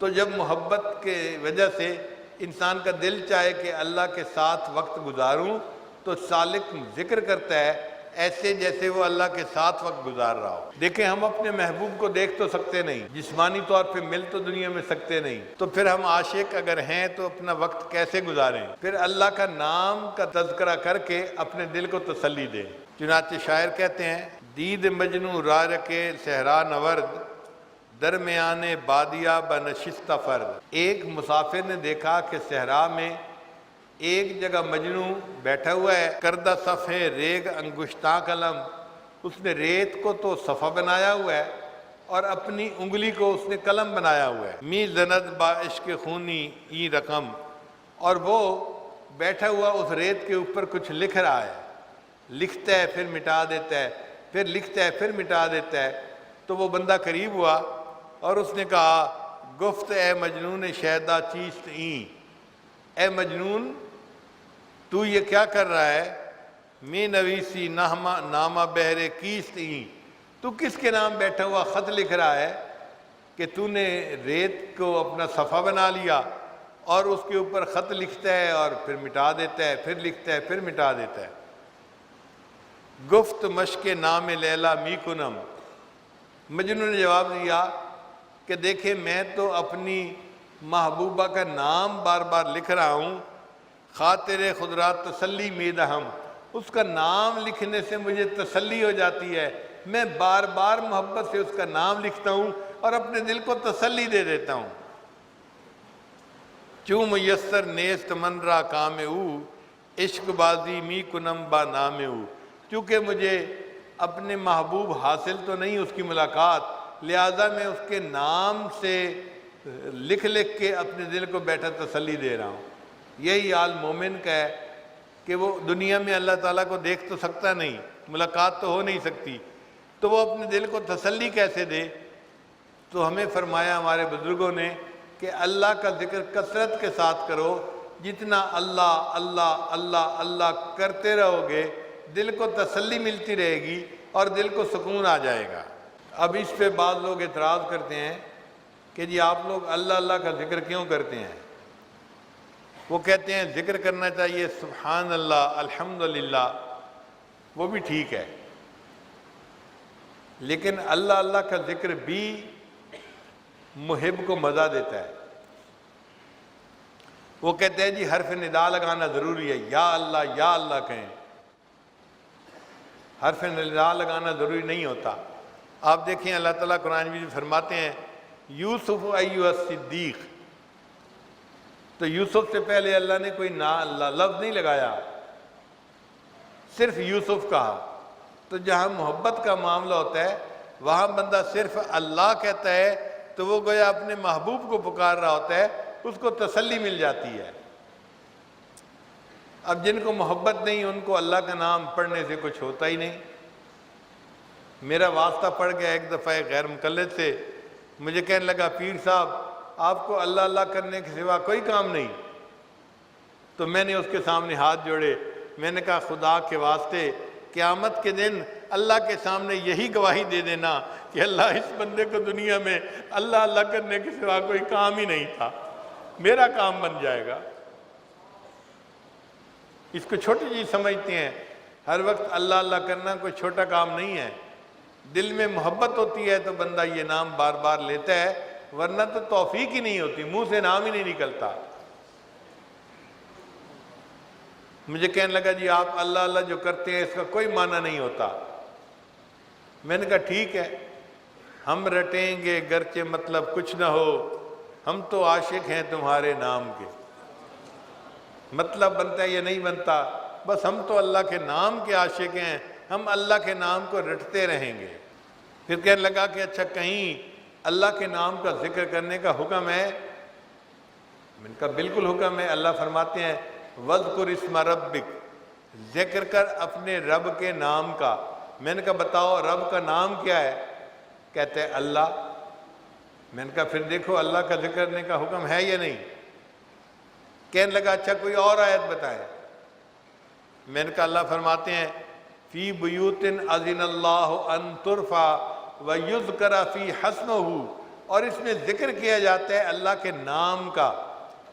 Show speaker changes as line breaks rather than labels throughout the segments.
تو جب محبت کے وجہ سے انسان کا دل چاہے کہ اللہ کے ساتھ وقت گزاروں تو سالک ذکر کرتا ہے ایسے جیسے وہ اللہ کے ساتھ وقت گزار رہا ہو۔ دیکھیں ہم اپنے محبوب کو دیکھ تو سکتے نہیں، جسمانی طور پہ مل تو دنیا میں سکتے نہیں، تو پھر ہم عاشق اگر ہیں تو اپنا وقت کیسے گزاریں؟ پھر اللہ کا نام کا تذکرہ کر کے اپنے دل کو تسلی دیں۔ چنانچہ شاعر کہتے ہیں دید مجنوں راہ رکے صحرا نورد درمیان بادیہ بنشستہ فرد۔ ایک مسافر نے دیکھا کہ صحرا میں ایک جگہ مجنوں بیٹھا ہوا ہے، کردہ صفحے ریگ انگشتاں قلم، اس نے ریت کو تو صفحہ بنایا ہوا ہے اور اپنی انگلی کو اس نے قلم بنایا ہوا ہے۔ می زند با عشق خونی ای رقم، اور وہ بیٹھا ہوا اس ریت کے اوپر کچھ لکھ رہا ہے، لکھتا ہے پھر مٹا دیتا ہے، پھر لکھتا ہے پھر مٹا دیتا ہے۔ تو وہ بندہ قریب ہوا اور اس نے کہا گفت اے مجنون شیدا چیست این، اے مجنون تو یہ کیا کر رہا ہے؟ میں نویسی نامہ بہرے کیست این، تو کس کے نام بیٹھا ہوا خط لکھ رہا ہے کہ تو نے ریت کو اپنا صفحہ بنا لیا اور اس کے اوپر خط لکھتا ہے اور پھر مٹا دیتا ہے، پھر لکھتا ہے پھر مٹا دیتا ہے۔ گفت مشق نام لیلا می کنم، مجنون نے جواب دیا کہ دیکھیں میں تو اپنی محبوبہ کا نام بار بار لکھ رہا ہوں، خاطر خدرات تسلی میدہم، اس کا نام لکھنے سے مجھے تسلی ہو جاتی ہے، میں بار بار محبت سے اس کا نام لکھتا ہوں اور اپنے دل کو تسلی دے دیتا ہوں۔ چوں میسر نیست من را کام او، عشق بازی می کنم با نام او، چونکہ مجھے اپنے محبوب حاصل تو نہیں اس کی ملاقات، لہذا میں اس کے نام سے لکھ لکھ کے اپنے دل کو بیٹھا تسلی دے رہا ہوں۔ یہی حال مومن کا ہے کہ وہ دنیا میں اللہ تعالیٰ کو دیکھ تو سکتا نہیں، ملاقات تو ہو نہیں سکتی، تو وہ اپنے دل کو تسلی کیسے دے؟ تو ہمیں فرمایا ہمارے بزرگوں نے کہ اللہ کا ذکر کثرت کے ساتھ کرو، جتنا اللہ اللہ اللہ اللہ کرتے رہو گے دل کو تسلی ملتی رہے گی اور دل کو سکون آ جائے گا۔ اب اس پہ بعض لوگ اعتراض کرتے ہیں کہ جی آپ لوگ اللہ اللہ کا ذکر کیوں کرتے ہیں؟ وہ کہتے ہیں ذکر کرنا چاہیے سبحان اللہ الحمدللہ، وہ بھی ٹھیک ہے، لیکن اللہ اللہ کا ذکر بھی محب کو مزہ دیتا ہے۔ وہ کہتے ہیں جی حرف ندا لگانا ضروری ہے، یا اللہ کہیں، حرف ندا لگانا ضروری نہیں ہوتا۔ آپ دیکھیں اللہ تعالیٰ قرآن میں فرماتے ہیں یوسف ایھا الصدیق، تو یوسف سے پہلے اللہ نے کوئی لفظ نہیں لگایا، صرف یوسف کہا۔ تو جہاں محبت کا معاملہ ہوتا ہے وہاں بندہ صرف اللہ کہتا ہے تو وہ گویا اپنے محبوب کو پکار رہا ہوتا ہے، اس کو تسلی مل جاتی ہے۔ اب جن کو محبت نہیں ان کو اللہ کا نام پڑھنے سے کچھ ہوتا ہی نہیں۔ میرا واسطہ پڑ گیا ایک دفعہ ایک غیر مقلد سے، مجھے کہنے لگا پیر صاحب آپ کو اللہ اللہ کرنے کے سوا کوئی کام نہیں؟ تو میں نے اس کے سامنے ہاتھ جوڑے، میں نے کہا خدا کے واسطے قیامت کے دن اللہ کے سامنے یہی گواہی دے دینا کہ اللہ اس بندے کو دنیا میں اللہ اللہ کرنے کے سوا کوئی کام ہی نہیں تھا، میرا کام بن جائے گا۔ اس کو چھوٹی چیز سمجھتے ہیں، ہر وقت اللہ اللہ کرنا کوئی چھوٹا کام نہیں ہے۔ دل میں محبت ہوتی ہے تو بندہ یہ نام بار بار لیتا ہے، ورنہ تو توفیق ہی نہیں ہوتی، منہ سے نام ہی نہیں نکلتا۔ مجھے کہنے لگا جی آپ اللہ اللہ جو کرتے ہیں اس کا کوئی معنی نہیں ہوتا۔ میں نے کہا ٹھیک ہے، ہم رٹیں گے گرچہ مطلب کچھ نہ ہو، ہم تو عاشق ہیں تمہارے نام کے، مطلب بنتا ہے یہ نہیں بنتا، بس ہم تو اللہ کے نام کے عاشق ہیں، ہم اللہ کے نام کو رٹتے رہیں گے۔ پھر کہنے لگا کہ اچھا کہیں اللہ کے نام کا ذکر کرنے کا حکم ہے؟ میں نے کہا بالکل حکم ہے، اللہ فرماتے ہیں وَاذْكُرِ اسْمَ رَبِّكَ، ذکر کر اپنے رب کے نام کا۔ میں نے کہا بتاؤ رب کا نام کیا ہے؟ کہتے ہیں اللہ۔ میں نے کہا پھر دیکھو اللہ کا ذکر کرنے کا حکم ہے یا نہیں؟ کہنے لگا اچھا کوئی اور آیت بتائیں۔ میں نے کہا اللہ فرماتے ہیں فی بیوت اذن اللہ ان ترفع ویذکر فی حسمہ، اور اس میں ذکر کیا جاتا ہے اللہ کے نام کا،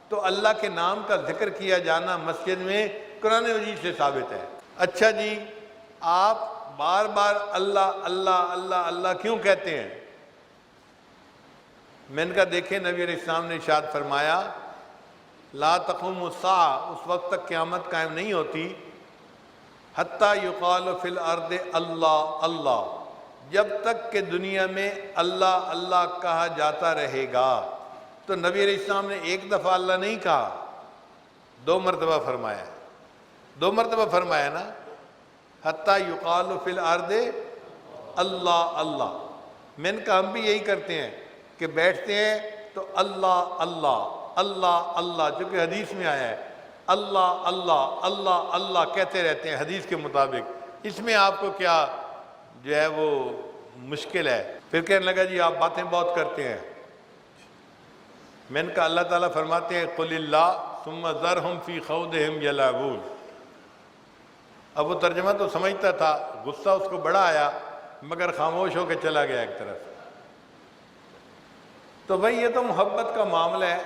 تو اللہ کے نام کا ذکر کیا جانا مسجد میں قرآن مجید سے ثابت ہے۔ اچھا جی، آپ بار بار اللہ اللہ اللہ اللہ کیوں کہتے ہیں؟ میں نے کہا دیکھیں، نبی علیہ السلام نے ارشاد فرمایا لا تقوم الساعہ، اس وقت تک قیامت قائم نہیں ہوتی حتیٰ یقال فی الارض اللہ اللہ، جب تک کہ دنیا میں اللہ اللہ کہا جاتا رہے گا۔ تو نبی علیہ السلام نے ایک دفعہ اللہ نہیں کہا، 2 مرتبہ فرمایا، 2 مرتبہ فرمایا نا، حتیٰ یقال فی الارض اللہ اللہ۔ میں نے کہا ہم بھی یہی کرتے ہیں کہ بیٹھتے ہیں تو اللہ اللہ اللہ اللہ، جو کہ حدیث میں آیا ہے، اللہ اللہ اللہ اللہ کہتے رہتے ہیں حدیث کے مطابق۔ اس میں آپ کو کیا جو ہے وہ مشکل ہے؟ پھر کہنے لگا جی آپ باتیں بہت کرتے ہیں۔ میں نے کہا اللہ تعالیٰ فرماتے ہیں قل اللہ ثم ذرہم فی خوضہم یلعبون۔ اب وہ ترجمہ تو سمجھتا تھا، غصہ اس کو بڑا آیا، مگر خاموش ہو کے چلا گیا ایک طرف۔ تو بھائی یہ تو محبت کا معاملہ ہے،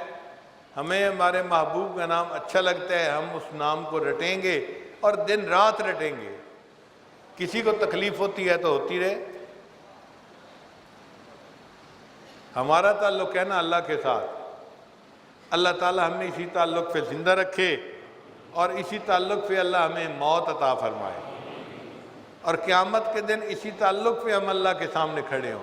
ہمیں ہمارے محبوب کا نام اچھا لگتا ہے، ہم اس نام کو رٹیں گے اور دن رات رٹیں گے۔ کسی کو تکلیف ہوتی ہے تو ہوتی رہے، ہمارا تعلق ہے نا اللہ کے ساتھ۔ اللہ تعالیٰ ہمیں اسی تعلق پہ زندہ رکھے اور اسی تعلق پہ اللہ ہمیں موت عطا فرمائے، اور قیامت کے دن اسی تعلق پہ ہم اللہ کے سامنے کھڑے ہوں۔